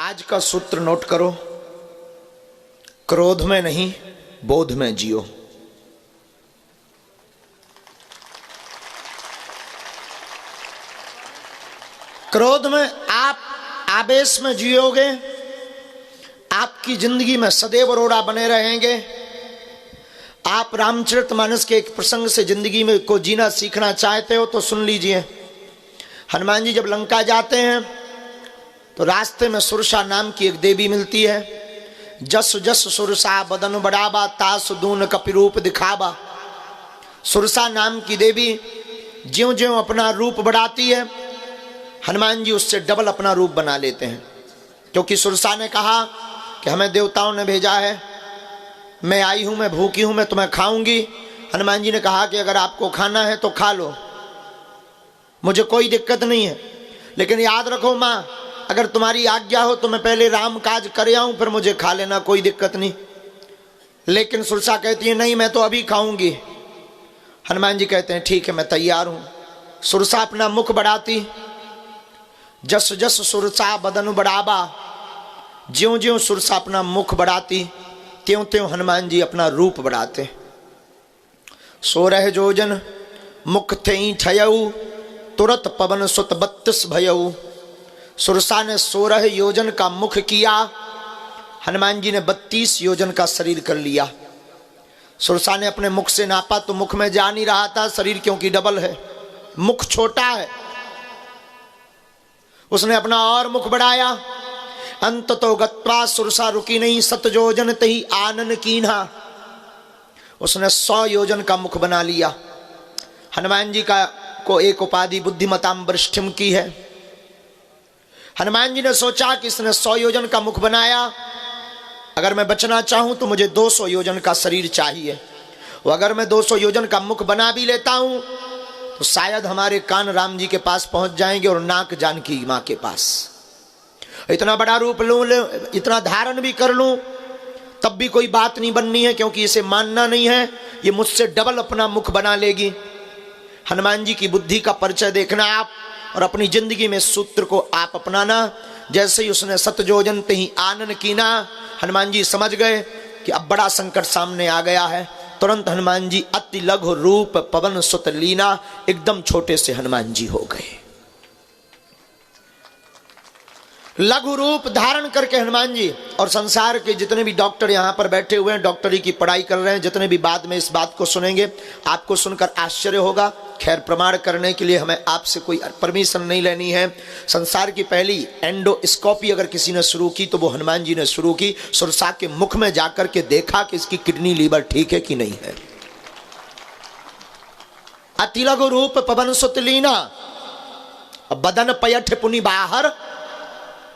आज का सूत्र नोट करो, क्रोध में नहीं बोध में जियो। क्रोध में आप आवेश में जियोगे, आपकी जिंदगी में सदैव रोड़ा बने रहेंगे। आप रामचरितमानस के एक प्रसंग से जिंदगी में को जीना सीखना चाहते हो तो सुन लीजिए। हनुमान जी जब लंका जाते हैं तो रास्ते में सुरसा नाम की एक देवी मिलती है। जस जस सुरसा बदन बढ़ावा, तास दून कपिरूप दिखावा। सुरसा नाम की देवी ज्यों ज्यों अपना रूप बढ़ाती है, हनुमान जी उससे डबल अपना रूप बना लेते हैं। क्योंकि सुरसा ने कहा कि हमें देवताओं ने भेजा है, मैं आई हूं, मैं भूखी हूं, मैं तुम्हें खाऊंगी। हनुमान जी ने कहा कि अगर आपको खाना है तो खा लो, मुझे कोई दिक्कत नहीं है, लेकिन याद रखो मां, अगर तुम्हारी आज्ञा हो तो मैं पहले राम काज कर आऊं, फिर मुझे खा लेना, कोई दिक्कत नहीं। लेकिन सुरसा कहती है नहीं, मैं तो अभी खाऊंगी। हनुमान जी कहते हैं ठीक है, मैं तैयार हूं। सुरसा अपना मुख बढ़ाती, जस जस सुरसा बदन बढ़ावा। ज्यों ज्यों सुरसा अपना मुख बढ़ाती त्यों त्यों हनुमान जी अपना रूप बढ़ाते। 16 जोजन मुख थे ठयऊ, तुरत पवन सुत 32 भयऊ। सुरसा ने 16 योजन का मुख किया, हनुमान जी ने 32 योजन का शरीर कर लिया। सुरसा ने अपने मुख से नापा तो मुख में जा नहीं रहा था, शरीर क्योंकि डबल है, मुख छोटा है। उसने अपना और मुख बढ़ाया। अंत तो गत्वा सुरसा रुकी नहीं, 7 योजन तही आनन कीन्हा। उसने 100 योजन का मुख बना लिया। हनुमान जी का को एक उपाधि बुद्धिमताम वरिष्ठिम की है। हनुमान जी ने सोचा कि इसने 100 योजन का मुख बनाया, अगर मैं बचना चाहूं तो मुझे 200 योजन का शरीर चाहिए। और अगर मैं 200 योजन का मुख बना भी लेता हूं तो शायद हमारे कान राम जी के पास पहुंच जाएंगे और नाक जानकी मां के पास। इतना बड़ा रूप लूं, इतना धारण भी कर लूं, तब भी कोई बात नहीं बननी है, क्योंकि इसे मानना नहीं है, ये मुझसे डबल अपना मुख बना लेगी। हनुमान जी की बुद्धि का परिचय देखना आप, और अपनी जिंदगी में सूत्र को आप अपनाना। जैसे ही उसने 7 योजन तही आनन कीना, हनुमान जी समझ गए कि अब बड़ा संकट सामने आ गया है। तुरंत हनुमान जी अति लघु रूप पवन सुत लीना, एकदम छोटे से हनुमान जी हो गए। लघु रूप धारण करके हनुमान जी, और संसार के जितने भी डॉक्टर यहाँ पर बैठे हुए हैं, डॉक्टरी की पढ़ाई कर रहे हैं, जितने भी बाद में इस बात को सुनेंगे, आपको सुनकर आश्चर्य होगा। खैर, प्रमाण करने के लिए हमें आपसे कोई परमिशन नहीं लेनी है। संसार की पहली एंडोस्कोपी अगर किसी ने शुरू की तो वो हनुमान जी ने शुरू की। सुरसा के मुख में जाकर के देखा कि इसकी किडनी लीवर ठीक है कि नहीं है। अति लघु रूप पवन सुत लीना, बदन पयठ पुनि बाहर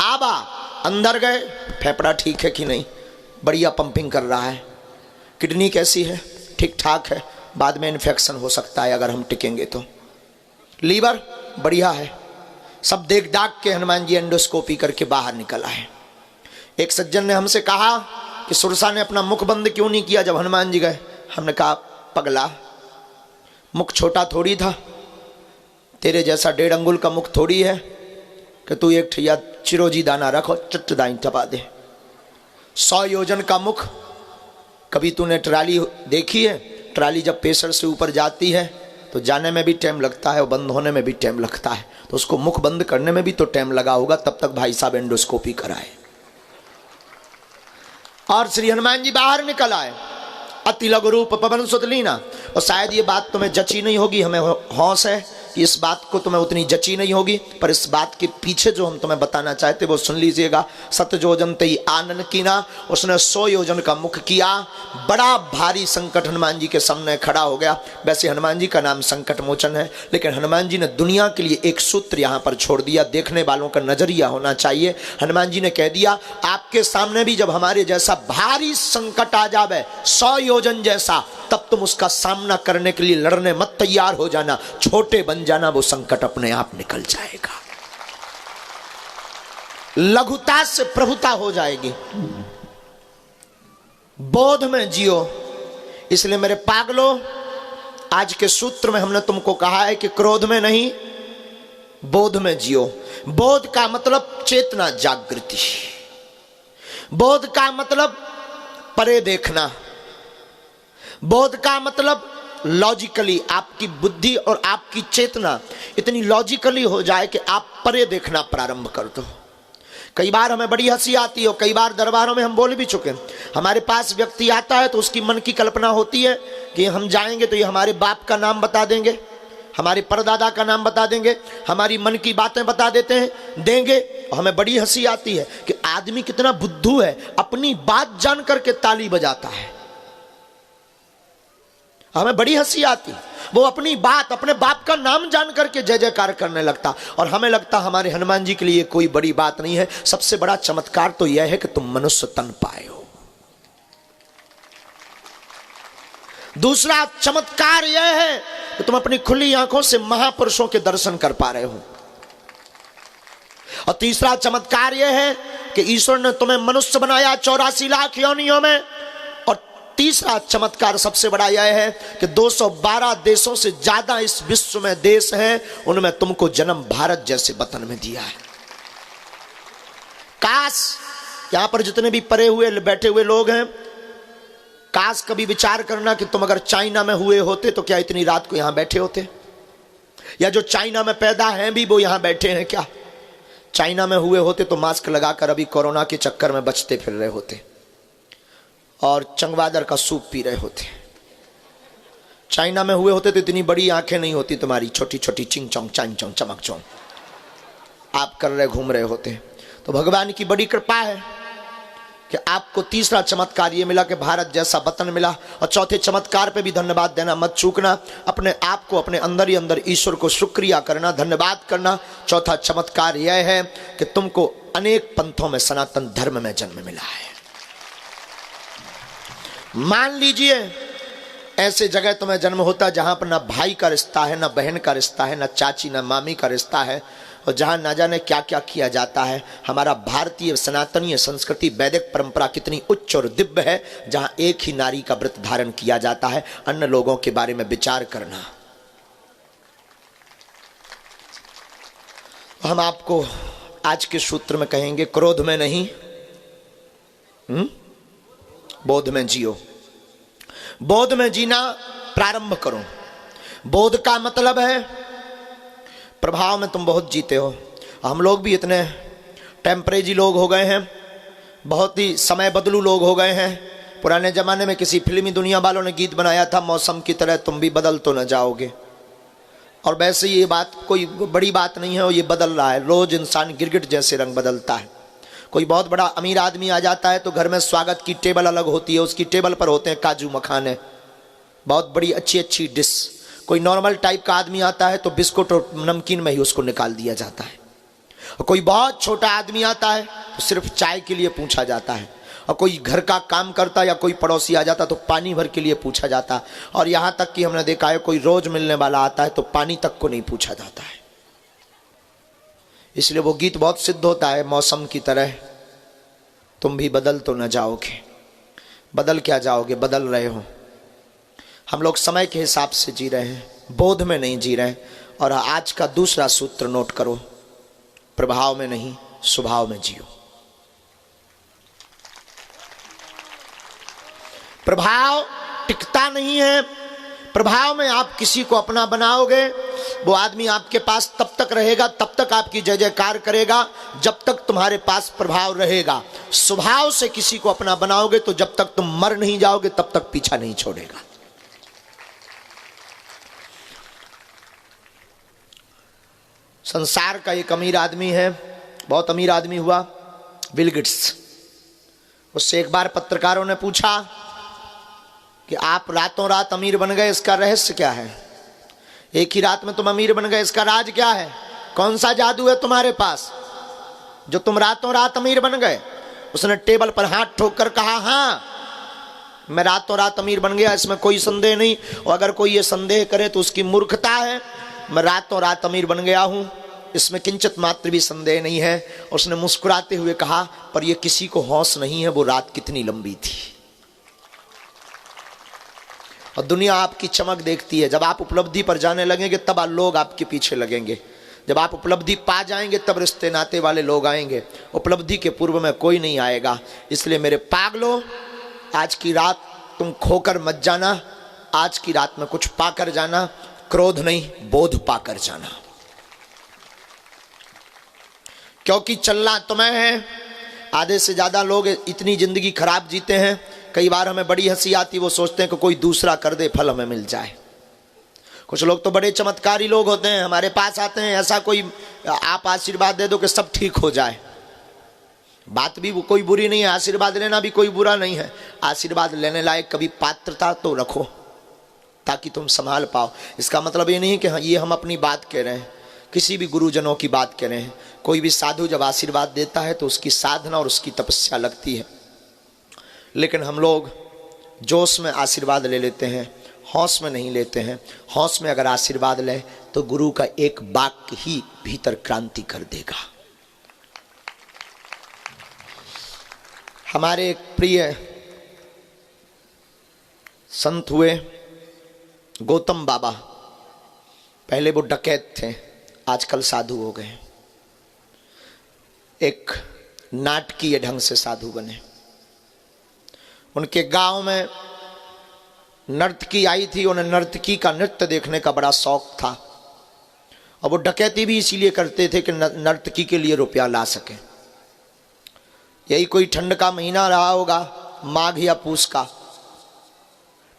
आबा। अंदर गए, फेफड़ा ठीक है कि नहीं, बढ़िया पंपिंग कर रहा है। किडनी कैसी है, ठीक ठाक है, बाद में इन्फेक्शन हो सकता है अगर हम टिकेंगे तो। लीवर बढ़िया है। सब देख दाग के हनुमान जी एंडोस्कोपी करके बाहर निकल आए। एक सज्जन ने हमसे कहा कि सुरसा ने अपना मुख बंद क्यों नहीं किया जब हनुमान जी गए। हमने कहा पगला, मुख छोटा थोड़ी था, तेरे जैसा 1.5 अंगुल का मुख थोड़ी है कि तू एक ठिया चिरोजी दाना रखो चट दाई टपा दे। 100 योजन का मुख। कभी तूने ट्राली देखी है? ट्राली जब पेशर से ऊपर जाती है तो जाने में भी टाइम लगता है और बंद होने में भी टाइम लगता है, तो उसको मुख बंद करने में भी तो टाइम लगा होगा, तब तक भाई साहब एंडोस्कोपी कराए। और श्री हनुमान जी बाहर निकल आए। अति लघु रूप पवन सुत लीना। और शायद ये बात तुम्हें जची नहीं होगी, हमें हौस है कि इस बात को तुम्हें उतनी जची नहीं होगी, पर इस बात के पीछे जो हम तुम्हें बताना चाहते वो सुन लीजिएगा। 7 योजन तई आनन कीना, उसने 100 योजन का मुख किया। बड़ा भारी संकट हनुमान जी के सामने खड़ा हो गया। वैसे हनुमान जी का नाम संकट मोचन है, लेकिन हनुमान जी ने दुनिया के लिए एक सूत्र यहाँ पर छोड़ दिया। देखने वालों का नजरिया होना चाहिए। हनुमान जी ने कह दिया, आपके सामने भी जब हमारे जैसा भारी संकट आ जावे, 100 योजन जैसा, तब तुम उसका सामना करने के लिए लड़ने मत तैयार हो जाना, छोटे बन जाना, वो संकट अपने आप निकल जाएगा। लघुता से प्रभुता हो जाएगी। बोध में जियो। इसलिए मेरे पागलों, आज के सूत्र में हमने तुमको कहा है कि क्रोध में नहीं बोध में जियो। बोध का मतलब चेतना जागृति। बोध का मतलब परे देखना, बोध का मतलब लॉजिकली आपकी बुद्धि और आपकी चेतना इतनी लॉजिकली हो जाए कि आप परे देखना प्रारंभ कर दो। कई बार हमें बड़ी हंसी आती है और कई बार दरबारों में हम बोल भी चुके हैं, हमारे पास व्यक्ति आता है तो उसकी मन की कल्पना होती है कि हम जाएंगे तो ये हमारे बाप का नाम बता देंगे, हमारे परदादा का नाम बता देंगे, हमारी मन की बातें बता देते हैं देंगे। और हमें बड़ी हंसी आती है कि आदमी कितना बुद्धू है, अपनी बात जान करके ताली बजाता है। हमें बड़ी हंसी आती, वो अपनी बात अपने बाप का नाम जान करके जय जयकार करने लगता, और हमें लगता हमारे हनुमान जी के लिए कोई बड़ी बात नहीं है। सबसे बड़ा चमत्कार तो यह है कि तुम मनुष्य तन पाए हो। दूसरा चमत्कार यह है कि तुम अपनी खुली आंखों से महापुरुषों के दर्शन कर पा रहे हो। और तीसरा चमत्कार यह है कि ईश्वर ने तुम्हें मनुष्य बनाया 84 लाख योनियों में। और तीसरा चमत्कार सबसे बड़ा यह है कि 212 देशों से ज्यादा इस विश्व में देश हैं, उनमें तुमको जन्म भारत जैसे वतन में दिया है। काश यहां पर जितने भी परे हुए बैठे हुए लोग हैं, काश कभी विचार करना कि तुम अगर चाइना में हुए होते तो क्या इतनी रात को यहां बैठे होते, या जो चाइना में पैदा हैं भी वो यहां बैठे हैं, क्या चाइना में हुए होते तो मास्क लगाकर अभी कोरोना के चक्कर में बचते फिर रहे होते और चंगवादर का सूप पी रहे होते। चाइना में हुए होते तो इतनी बड़ी आंखें नहीं होती तुम्हारी, छोटी छोटी चिंग चौंग चांग चौंग चमक चौंग आप कर रहे घूम रहे होते। तो भगवान की बड़ी कृपा है कि आपको तीसरा चमत्कार ये मिला कि भारत जैसा वतन मिला। और चौथे चमत्कार पे भी धन्यवाद देना मत चूकना, अपने आप को अपने अंदर ही अंदर ईश्वर को शुक्रिया करना, धन्यवाद करना। चौथा चमत्कार यह है कि तुमको अनेक पंथों में सनातन धर्म में जन्म मिला है। मान लीजिए ऐसे जगह तुम्हें जन्म होता जहां पर ना भाई का रिश्ता है, ना बहन का रिश्ता है, ना चाची ना मामी का रिश्ता है, और जहां ना जाने क्या क्या किया जाता है। हमारा भारतीय सनातनीय संस्कृति वैदिक परंपरा कितनी उच्च और दिव्य है, जहां एक ही नारी का व्रत धारण किया जाता है। अन्य लोगों के बारे में विचार करना। हम आपको आज के सूत्र में कहेंगे, क्रोध में नहीं बोध में जियो। बोध में जीना प्रारंभ करो। बोध का मतलब है प्रभाव में तुम बहुत जीते हो। हम लोग भी इतने टेम्परेरी लोग हो गए हैं, बहुत ही समय बदलू लोग हो गए हैं। पुराने ज़माने में किसी फिल्मी दुनिया वालों ने गीत बनाया था, मौसम की तरह तुम भी बदल तो न जाओगे। और वैसे ये बात कोई बड़ी बात नहीं है, और ये बदल रहा है। रोज़ इंसान गिरगिट जैसे रंग बदलता है। कोई बहुत बड़ा अमीर आदमी आ जाता है तो घर में स्वागत की टेबल अलग होती है, उसकी टेबल पर होते हैं काजू मखाने, बहुत बड़ी अच्छी अच्छी डिश। कोई नॉर्मल टाइप का आदमी आता है तो बिस्कुट और नमकीन में ही उसको निकाल दिया जाता है। और कोई बहुत छोटा आदमी आता है तो सिर्फ चाय के लिए पूछा जाता है। और कोई घर का काम करता या कोई पड़ोसी आ जाता तो पानी भर के लिए पूछा जाता। और यहाँ तक कि हमने देखा है कोई रोज मिलने वाला आता है तो पानी तक को नहीं पूछा जाता है। इसलिए वो गीत बहुत सिद्ध होता है, मौसम की तरह तुम भी बदल तो न जाओगे। बदल क्या जाओगे, बदल रहे हो। हम लोग समय के हिसाब से जी रहे हैं, बोध में नहीं जी रहे। और आज का दूसरा सूत्र नोट करो, प्रभाव में नहीं स्वभाव में जियो। प्रभाव टिकता नहीं है। प्रभाव में आप किसी को अपना बनाओगे, वो आदमी आपके पास तब तक रहेगा, तब तक आपकी जय जयकार करेगा जब तक तुम्हारे पास प्रभाव रहेगा। स्वभाव से किसी को अपना बनाओगे तो जब तक तुम मर नहीं जाओगे तब तक पीछा नहीं छोड़ेगा। संसार का एक अमीर आदमी है, बहुत अमीर आदमी हुआ, बिल गेट्स। उससे एक बार पत्रकारों ने पूछा कि आप रातों रात अमीर बन गए, इसका रहस्य क्या है? एक ही रात में तुम अमीर बन गए, इसका राज क्या है? कौन सा जादू है तुम्हारे पास जो तुम रातों रात अमीर बन गए? उसने टेबल पर हाथ ठोक कर कहा, हाँ मैं रातों रात अमीर बन गया, इसमें कोई संदेह नहीं। और अगर कोई ये संदेह करे तो उसकी मूर्खता है। मैं रातों रात अमीर बन गया हूं, इसमें किंचित मात्र भी संदेह नहीं है। उसने मुस्कुराते हुए कहा, पर यह किसी को होश नहीं है वो रात कितनी लंबी थी। और दुनिया आपकी चमक देखती है। जब आप उपलब्धि पर जाने लगेंगे तब लोग आपके पीछे लगेंगे। जब आप उपलब्धि पा जाएंगे तब रिश्ते नाते वाले लोग आएंगे, उपलब्धि के पूर्व में कोई नहीं आएगा। इसलिए मेरे पागलों, आज की रात तुम खोकर मत जाना, आज की रात में कुछ पाकर जाना, क्रोध नहीं बोध पाकर जाना। क्योंकि चलना तुम्हें है। आधे से ज्यादा लोग इतनी जिंदगी खराब जीते हैं, कई बार हमें बड़ी हंसी आती, वो सोचते हैं कि कोई दूसरा कर दे, फल हमें मिल जाए। कुछ लोग तो बड़े चमत्कारी लोग होते हैं, हमारे पास आते हैं, ऐसा कोई आप आशीर्वाद दे दो कि सब ठीक हो जाए। बात भी वो कोई बुरी नहीं है, आशीर्वाद लेना भी कोई बुरा नहीं है। आशीर्वाद लेने लायक कभी पात्रता तो रखो ताकि तुम संभाल पाओ। इसका मतलब ये नहीं कि हाँ ये हम अपनी बात कह रहे हैं, किसी भी गुरुजनों की बात कह रहे हैं। कोई भी साधु जब आशीर्वाद देता है तो उसकी साधना और उसकी तपस्या लगती है, लेकिन हम लोग जोश में आशीर्वाद ले लेते हैं, हौस में नहीं लेते हैं। हौस में अगर आशीर्वाद ले तो गुरु का एक वाक्य ही भीतर क्रांति कर देगा। हमारे एक प्रिय संत हुए गौतम बाबा, पहले वो डकैत थे, आजकल साधु हो गए। एक नाटकीय ढंग से साधु बने। उनके गांव में नर्तकी आई थी, उन्हें नर्तकी का नृत्य देखने का बड़ा शौक था, और वो डकैती भी इसीलिए करते थे कि नर्तकी के लिए रुपया ला सके। यही कोई ठंड का महीना रहा होगा, माघ या पूस का।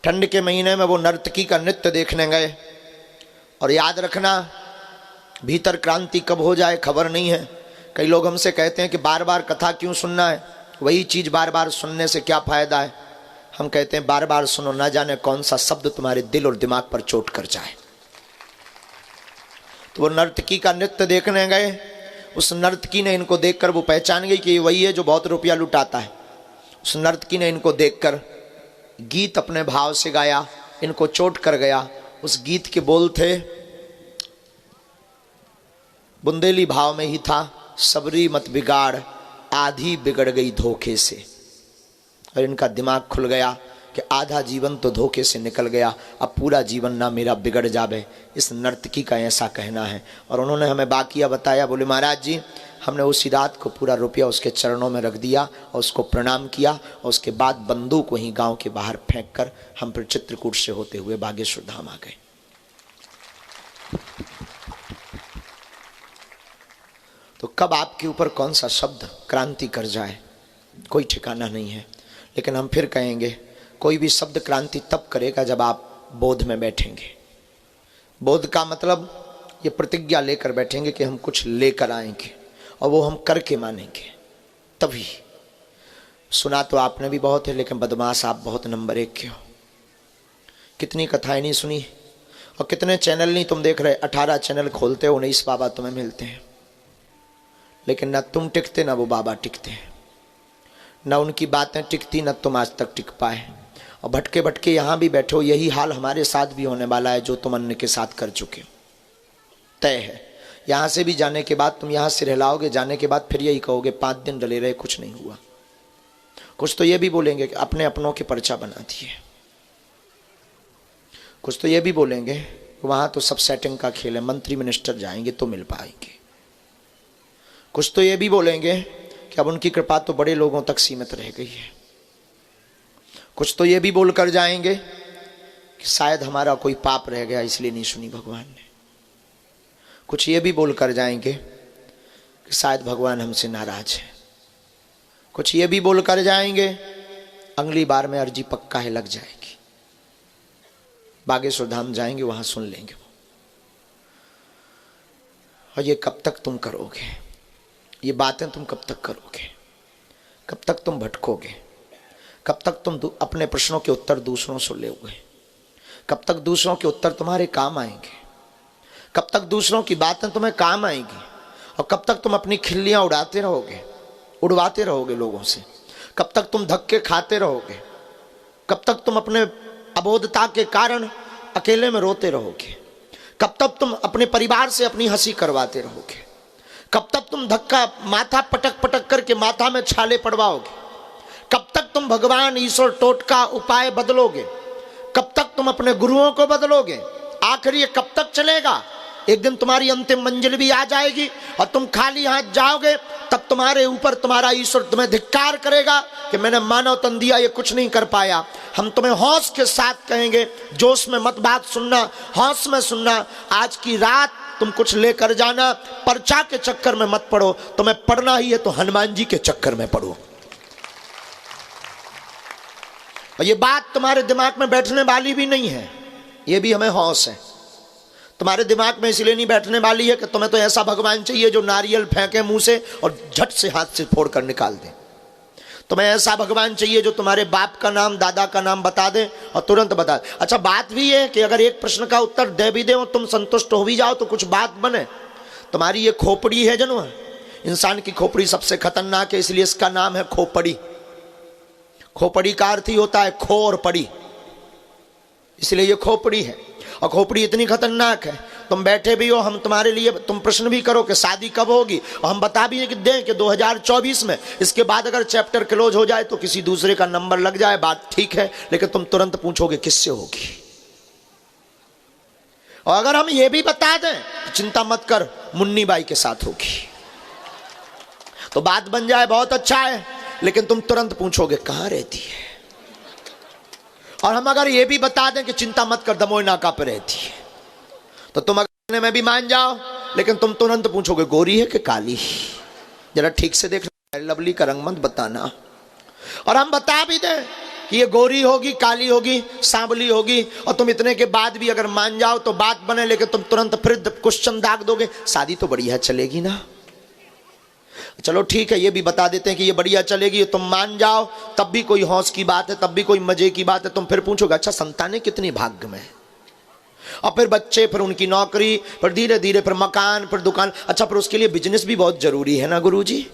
ठंड के महीने में वो नर्तकी का नृत्य देखने गए, और याद रखना भीतर क्रांति कब हो जाए खबर नहीं है। कई लोग हमसे कहते हैं कि बार बार कथा क्यों सुनना है, वही चीज़ बार बार सुनने से क्या फ़ायदा है। हम कहते हैं बार बार सुनो, ना जाने कौन सा शब्द तुम्हारे दिल और दिमाग पर चोट कर जाए। तो वो नर्तकी का नृत्य देखने गए। उस नर्तकी ने इनको देखकर, वो पहचान गई कि ये वही है जो बहुत रुपया लुटाता है। उस नर्तकी ने इनको देखकर गीत अपने भाव से गाया, इनको चोट कर गया। उस गीत के बोल थे, बुंदेली भाव में ही था, सबरी मत बिगाड़ आधी बिगड़ गई धोखे से। और इनका दिमाग खुल गया कि आधा जीवन तो धोखे से निकल गया, अब पूरा जीवन ना मेरा बिगड़ जावे। इस नर्तकी का ऐसा कहना है। और उन्होंने हमें बाकिया बताया, बोले महाराज जी हमने उसी रात को पूरा रुपया उसके चरणों में रख दिया और उसको प्रणाम किया, और उसके बाद बंदूक वहीं गांव के बाहर फेंक कर हम फिर चित्रकूट से होते हुए बागेश्वर धाम आ गए। तो कब आपके ऊपर कौन सा शब्द क्रांति कर जाए कोई ठिकाना नहीं है। लेकिन हम फिर कहेंगे, कोई भी शब्द क्रांति तब करेगा जब आप बोध में बैठेंगे। बोध का मतलब ये प्रतिज्ञा लेकर बैठेंगे कि हम कुछ लेकर आएंगे और वो हम करके मानेंगे, तभी। सुना तो आपने भी बहुत है, लेकिन बदमाश आप बहुत नंबर 1 के हो। कितनी कथाएं नहीं सुनी और कितने चैनल नहीं तुम देख रहे। 18 चैनल खोलते हो, 19 बाबा तुम्हें मिलते हैं, लेकिन ना तुम टिकते ना वो बाबा टिकते हैं, ना उनकी बातें टिकती ना तुम आज तक टिक पाए। और भटके भटके यहाँ भी बैठे हो। यही हाल हमारे साथ भी होने वाला है जो तुम अन्य के साथ कर चुके हो, तय है। यहाँ से भी जाने के बाद तुम यहाँ से रहलाओगे, जाने के बाद फिर यही कहोगे 5 दिन डले रहे कुछ नहीं हुआ। कुछ तो ये भी बोलेंगे कि अपने अपनों के पर्चा बना दिए। कुछ तो ये भी बोलेंगे वहाँ तो सब सेटिंग का खेल है, मंत्री मिनिस्टर जाएंगे तो मिल पाएंगे। कुछ तो ये भी बोलेंगे कि अब उनकी कृपा तो बड़े लोगों तक सीमित रह गई है। कुछ तो ये भी बोलकर जाएंगे कि शायद हमारा कोई पाप रह गया इसलिए नहीं सुनी भगवान ने। कुछ ये भी बोलकर जाएंगे कि शायद भगवान हमसे नाराज है। कुछ ये भी बोलकर जाएंगे अगली बार में अर्जी पक्का है लग जाएगी, बागेश्वर धाम जाएंगे वहां सुन लेंगे वो। और ये कब तक तुम करोगे? ये बातें तुम कब तक करोगे? कब तक तुम भटकोगे? कब तक तुम अपने प्रश्नों के उत्तर दूसरों से लोगे? कब तक दूसरों के उत्तर तुम्हारे काम आएंगे? कब तक दूसरों की बातें तुम्हें काम आएंगी? और कब तक तुम अपनी खिल्लियां उड़ाते रहोगे, उड़वाते रहोगे लोगों से? कब तक तुम धक्के खाते रहोगे? कब तक तुम अपने अबोधता के कारण अकेले में रोते रहोगे? कब तक तुम अपने परिवार से अपनी हंसी करवाते रहोगे? कब तक तुम धक्का माथा पटक पटक करके माथा में छाले पड़वाओगे? कब तक तुम भगवान ईश्वर टोटका उपाय बदलोगे? कब तक तुम अपने गुरुओं को बदलोगे? आखिर ये कब तक चलेगा? एक दिन तुम्हारी अंतिम मंजिल भी आ जाएगी और तुम खाली हाथ जाओगे, तब तुम्हारे ऊपर तुम्हारा ईश्वर तुम्हें धिक्कार करेगा कि मैंने मानव तन दिया, ये कुछ नहीं कर पाया। हम तुम्हें हौस के साथ कहेंगे, जोश में मत बात सुनना, हौस में सुनना। आज की रात तुम कुछ लेकर जाना, पर्चा के चक्कर में मत पड़ो। तुम्हें पढ़ना ही है तो हनुमान जी के चक्कर में पढ़ो। और ये बात तुम्हारे दिमाग में बैठने वाली भी नहीं है, ये भी हमें हौस है। तुम्हारे दिमाग में इसलिए नहीं बैठने वाली है कि तुम्हें तो ऐसा भगवान चाहिए जो नारियल फेंके मुंह से और झट से हाथ से फोड़ कर निकाल दे। तुम्हें ऐसा भगवान चाहिए जो तुम्हारे बाप का नाम, दादा का नाम बता दे और तुरंत बता दे। अच्छा, बात भी है कि अगर एक प्रश्न का उत्तर दे भी दे और तुम संतुष्ट हो भी जाओ तो कुछ बात बने। तुम्हारी ये खोपड़ी है जनो, इंसान की खोपड़ी सबसे खतरनाक है, इसलिए इसका नाम है खोपड़ी। खोपड़ी का अर्थ ही होता है खो और पड़ी, इसलिए ये खोपड़ी है। और खोपड़ी इतनी खतरनाक है, तुम बैठे भी हो, हम तुम्हारे लिए, तुम प्रश्न भी करो कि शादी कब होगी, और हम बता भी कि दें कि 2024 में, इसके बाद अगर चैप्टर क्लोज हो जाए तो किसी दूसरे का नंबर लग जाए, बात ठीक है, लेकिन तुम तुरंत पूछोगे किससे होगी। और अगर हम ये भी बता दें तो चिंता मत कर, मुन्नी बाई के साथ होगी, तो बात बन जाए, बहुत अच्छा है, लेकिन तुम तुरंत पूछोगे कहां रहती है। और हम अगर ये भी बता दें कि चिंता मत कर, दमोई नाका पर रहती है, तो तुम अगर में भी मान जाओ, लेकिन तुम तुरंत पूछोगे गोरी है कि काली, जरा ठीक से देखना, लवली का रंग मत बताना। और हम बता भी दें कि ये गोरी होगी, काली होगी, सांवली होगी, और तुम इतने के बाद भी अगर मान जाओ तो बात बने, लेकिन तुम तुरंत फिर क्वेश्चन दाग दोगे, शादी तो बढ़िया चलेगी ना। चलो ठीक है, ये भी बता देते हैं कि ये बढ़िया चलेगी, तुम मान जाओ, तब भी कोई हौस की बात है, तब भी कोई मजे की बात है। तुम फिर पूछोगे अच्छा संतानें कितनी भाग्य में, और फिर बच्चे, फिर उनकी नौकरी, फिर धीरे धीरे फिर मकान, फिर दुकान। अच्छा, फिर उसके लिए बिजनेस भी बहुत जरूरी है ना गुरुजी।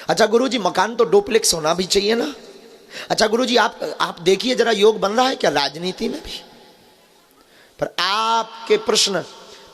अच्छा गुरुजी, मकान तो डुप्लेक्स होना भी चाहिए ना। अच्छा गुरुजी, आप देखिए जरा, योग बन रहा है क्या राजनीति में भी। पर आपके प्रश्न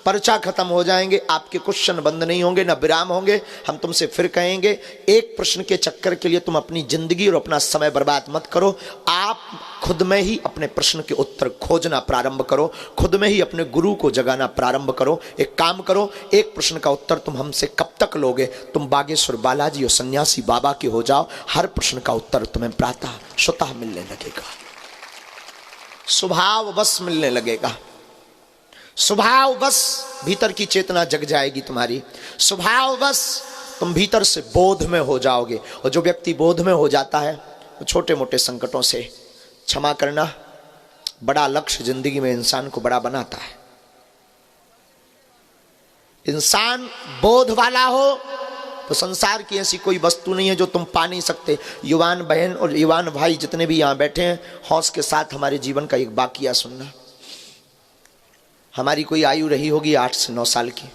पर्चा खत्म हो जाएंगे, आपके क्वेश्चन बंद नहीं होंगे, ना विराम होंगे। हम तुमसे फिर कहेंगे, एक प्रश्न के चक्कर के लिए तुम अपनी जिंदगी और अपना समय बर्बाद मत करो। आप खुद में ही अपने प्रश्न के उत्तर खोजना प्रारंभ करो, खुद में ही अपने गुरु को जगाना प्रारंभ करो। एक काम करो, एक प्रश्न का उत्तर तुम हमसे कब तक लोगे? तुम बागेश्वर बालाजी और सन्यासी बाबा के हो जाओ, हर प्रश्न का उत्तर तुम्हें प्रातः स्वतः मिलने लगेगा, स्वभाव बस मिलने लगेगा। स्वभाव बस भीतर की चेतना जग जाएगी तुम्हारी, स्वभाव बस तुम भीतर से बोध में हो जाओगे। और जो व्यक्ति बोध में हो जाता है वो छोटे मोटे संकटों से, क्षमा करना, बड़ा लक्ष्य जिंदगी में इंसान को बड़ा बनाता है। इंसान बोध वाला हो तो संसार की ऐसी कोई वस्तु नहीं है जो तुम पा नहीं सकते। युवान बहन और युवान भाई जितने भी यहाँ बैठे हैं, हौस के साथ हमारे जीवन का एक वाकया सुनना। हमारी कोई आयु रही होगी 8 से 9 साल की।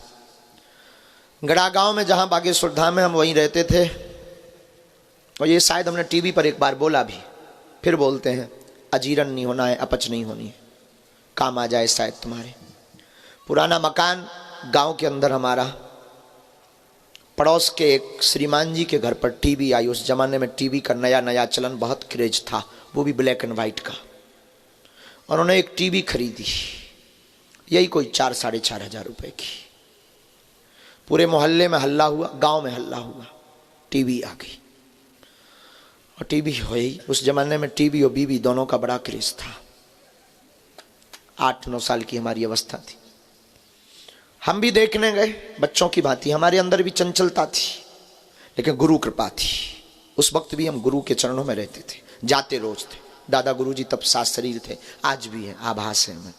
गड़ा गांव में जहां बागेश्वर धाम में, हम वहीं रहते थे। और ये शायद हमने टीवी पर एक बार बोला भी, फिर बोलते हैं, अजीर्ण नहीं होना है, अपच नहीं होनी है, काम आ जाए शायद तुम्हारे। पुराना मकान गांव के अंदर हमारा, पड़ोस के एक श्रीमान जी के घर पर टीवी आई। उस जमाने में टीवी का नया नया चलन बहुत क्रेज था, वो भी ब्लैक एंड वाइट का। उन्होंने एक टीवी खरीदी, यही कोई 4-4.5 हजार रुपए की। पूरे मोहल्ले में हल्ला हुआ, गांव में हल्ला हुआ, टीवी आ गई। और टीवी हुई, उस जमाने में टीवी और बीवी दोनों का बड़ा क्रेज था। 8-9 साल की हमारी अवस्था थी। हम भी देखने गए बच्चों की भांति, हमारे अंदर भी चंचलता थी, लेकिन गुरु कृपा थी। उस वक्त भी हम गुरु के चरणों में रहते थे, जाते रोज थे। दादा गुरु जी तब साथ शरीर थे, आज भी है, आभास है हमें।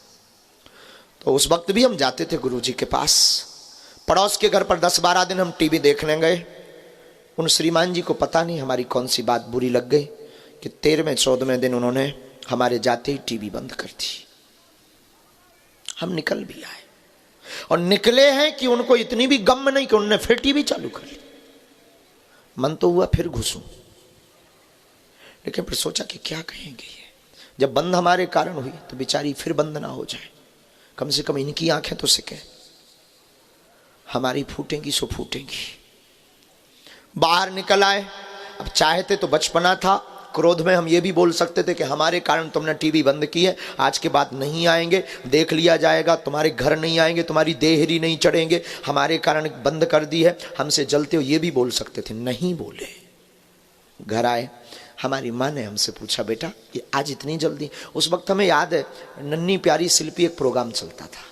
तो उस वक्त भी हम जाते थे गुरु जी के पास। पड़ोस के घर पर 10-12 दिन हम टीवी देखने गए। उन श्रीमान जी को पता नहीं हमारी कौन सी बात बुरी लग गई कि 13वें-14वें दिन उन्होंने हमारे जाते ही टीवी बंद कर दी। हम निकल भी आए, और निकले हैं कि उनको इतनी भी गम नहीं कि उन्होंने फिर टीवी चालू कर ली। मन तो हुआ फिर घुसूं, लेकिन फिर सोचा कि क्या कहेंगे ये। जब बंद हमारे कारण हुई तो बेचारी फिर बंद ना हो जाए, कम से कम इनकी आंखें तो सिके। हमारी फूटेंगी सो फूटेंगी। बाहर निकल आए। अब चाहते तो बचपना था, क्रोध में हम ये भी बोल सकते थे कि हमारे कारण तुमने टीवी बंद की है, आज के बाद नहीं आएंगे, देख लिया जाएगा, तुम्हारे घर नहीं आएंगे, तुम्हारी देहरी नहीं चढ़ेंगे, हमारे कारण बंद कर दी है, हमसे जलते हो, ये भी बोल सकते थे। नहीं बोले। घर आए, हमारी माँ ने हमसे पूछा, बेटा ये आज इतनी जल्दी? उस वक्त हमें याद है नन्ही प्यारी शिल्पी एक प्रोग्राम चलता था,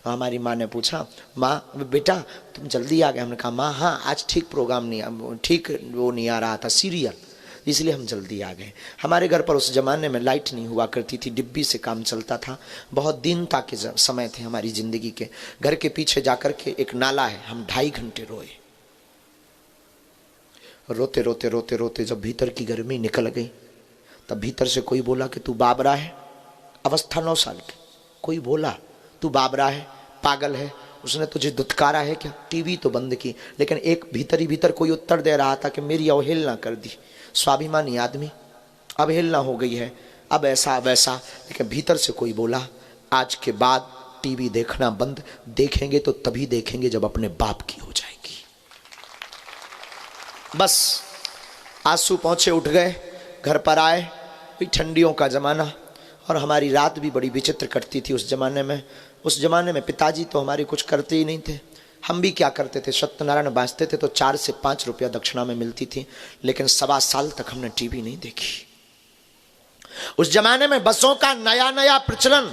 तो हमारी माँ ने पूछा, माँ बेटा तुम जल्दी आ गए? हमने कहा माँ हाँ आज ठीक प्रोग्राम नहीं, ठीक वो नहीं आ रहा था सीरियल, इसलिए हम जल्दी आ गए। हमारे घर पर उस ज़माने में लाइट नहीं हुआ करती थी, डिब्बी से काम चलता था, बहुत दीनता के समय थे हमारी ज़िंदगी के। घर के पीछे जाकर के एक नाला है, हम 2.5 घंटे रोए। रोते रोते रोते रोते जब भीतर की गर्मी निकल गई, तब भीतर से कोई बोला कि तू बाबरा है। अवस्था 9 साल की, कोई बोला तू बाबरा है, पागल है, उसने तुझे दुत्कारा है क्या? टीवी तो बंद की, लेकिन एक भीतर ही भीतर कोई उत्तर दे रहा था कि मेरी अवहेलना कर दी, स्वाभिमानी आदमी, अवहेलना हो गई है, अब ऐसा वैसा। लेकिन भीतर से कोई बोला, आज के बाद टीवी देखना बंद, देखेंगे तो तभी देखेंगे जब अपने बाप की हो जाएगी। बस आंसू पहुँचे, उठ गए, घर पर आए। भाई ठंडियों का ज़माना, और हमारी रात भी बड़ी विचित्र कटती थी उस ज़माने में। उस ज़माने में पिताजी तो हमारे कुछ करते ही नहीं थे, हम भी क्या करते थे, सत्यनारायण बाँचते थे तो 4 से 5 रुपया दक्षिणा में मिलती थी, लेकिन 1.25 साल तक हमने टीवी नहीं देखी। उस जमाने में बसों का नया नया प्रचलन,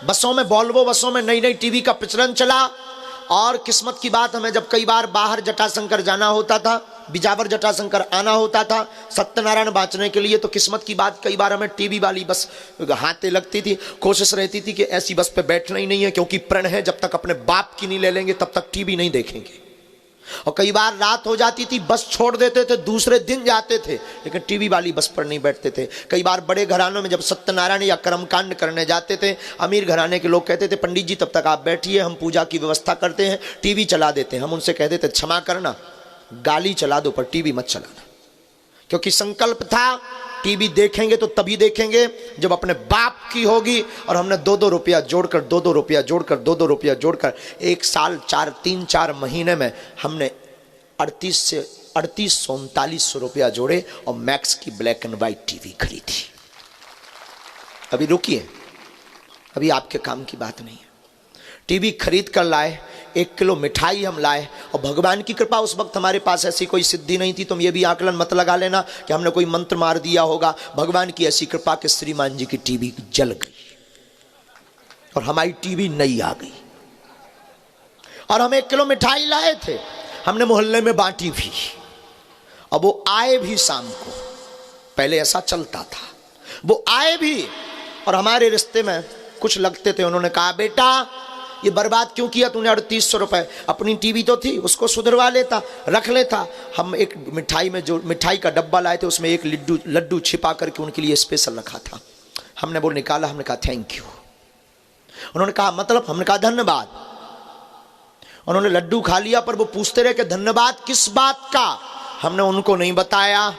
बसों में, वॉल्वो बसों में नई नई टीवी का प्रचलन चला। और किस्मत की बात, हमें जब कई बार बाहर जटाशंकर जाना होता था, बिजावर जटाशंकर आना होता था सत्यनारायण बाँचने के लिए, तो किस्मत की बात कई बार हमें टीवी वाली बस हाथे लगती थी। कोशिश रहती थी कि ऐसी बस पे बैठना ही नहीं है, क्योंकि प्रण है जब तक अपने बाप की नहीं ले लेंगे तब तक टीवी नहीं देखेंगे। और कई बार रात हो जाती थी, बस छोड़ देते थे, दूसरे दिन जाते थे, लेकिन टीवी वाली बस पर नहीं बैठते थे। कई बार बड़े घरानों में जब सत्यनारायण या कर्मकांड करने जाते थे, अमीर घराने के लोग कहते थे पंडित जी तब तक आप बैठिए, हम पूजा की व्यवस्था करते हैं, टीवी चला देते हैं। हम उनसे कहते थे क्षमा करना, गाली चला दो पर टीवी मत चलाना, क्योंकि संकल्प था टीवी देखेंगे तो तभी देखेंगे जब अपने बाप की होगी। और हमने 2-2 रुपया जोड़कर, 2-2 रुपया जोड़कर, 2-2 रुपया जोड़कर 1 साल 3-4 महीने में हमने 3800-3900 रुपया जोड़े और मैक्स की ब्लैक एंड व्हाइट टीवी खरीदी। अभी रुकिए, अभी आपके काम की बात नहीं है। टीवी खरीद कर लाए, 1 किलो मिठाई हम लाए, और भगवान की कृपा, उस वक्त हमारे पास ऐसी कोई सिद्धि नहीं थी, तुम ये भी आकलन मत लगा लेना कि हमने कोई मंत्र मार दिया होगा। भगवान की ऐसी कृपा कि श्रीमान जी की टीवी जल गई और हमारी टीवी नई आ गई। और हम 1 किलो मिठाई लाए थे, हमने मोहल्ले में बांटी भी, अब वो आए भी शाम को, पहले ऐसा चलता था, वो आए भी और हमारे रिश्ते में कुछ लगते थे। उन्होंने कहा बेटा ये बर्बाद क्यों किया तूने 3800 रुपए, अपनी टीवी तो थी उसको सुधरवा लेता, रख लेता। हम एक मिठाई में, जो मिठाई का डब्बा लाए थे उसमें एक लड्डू छिपा करके उनके लिए स्पेशल रखा था, हमने वो निकाला, हमने कहा थैंक यू। उन्होंने कहा मतलब? हमने कहा धन्यवाद। उन्होंने लड्डू खा लिया, पर वो पूछते रहे कि धन्यवाद किस बात का। हमने उनको नहीं बताया,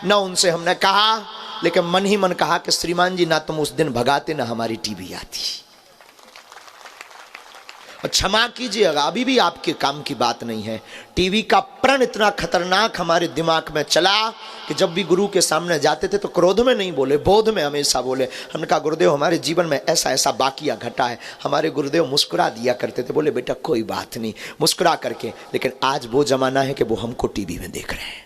ना उनसे हमने कहा, लेकिन मन ही मन कहा कि श्रीमान जी ना तुम उस दिन भगाते ना हमारी टीवी आती। और क्षमा कीजिएगा, अभी भी आपके काम की बात नहीं है। टीवी का प्रण इतना खतरनाक हमारे दिमाग में चला कि जब भी गुरु के सामने जाते थे तो क्रोध में नहीं बोले, बोध में हमेशा बोले। हमने कहा गुरुदेव हमारे जीवन में ऐसा ऐसा बाकिया घटा है। हमारे गुरुदेव मुस्कुरा दिया करते थे, बोले बेटा कोई बात नहीं, मुस्कुरा करके। लेकिन आज वो जमाना है कि वो हमको टीवी में देख रहे हैं।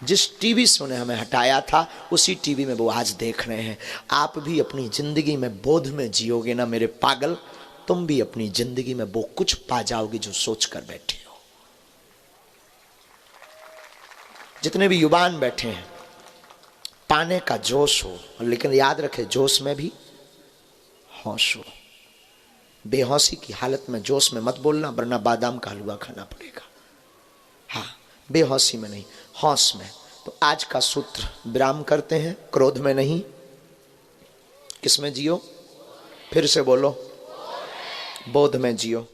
जिस टीवी से उन्हें हमें हटाया था उसी टीवी में वो आज देख रहे हैं। आप भी अपनी जिंदगी में बोध में जियोगे ना मेरे पागल, तुम भी अपनी जिंदगी में वो कुछ पा जाओगे जो सोच कर बैठे हो। जितने भी युवान बैठे हैं, पाने का जोश हो, लेकिन याद रखे जोश में भी होश हो। बेहोशी की हालत में जोश में मत बोलना, वरना बादाम का हलवा खाना पड़ेगा। हाँ, बेहोशी में नहीं, होश में। तो आज का सूत्र विराम करते हैं। क्रोध में नहीं, किस में जियो? फिर से बोलो, बोध में जियो।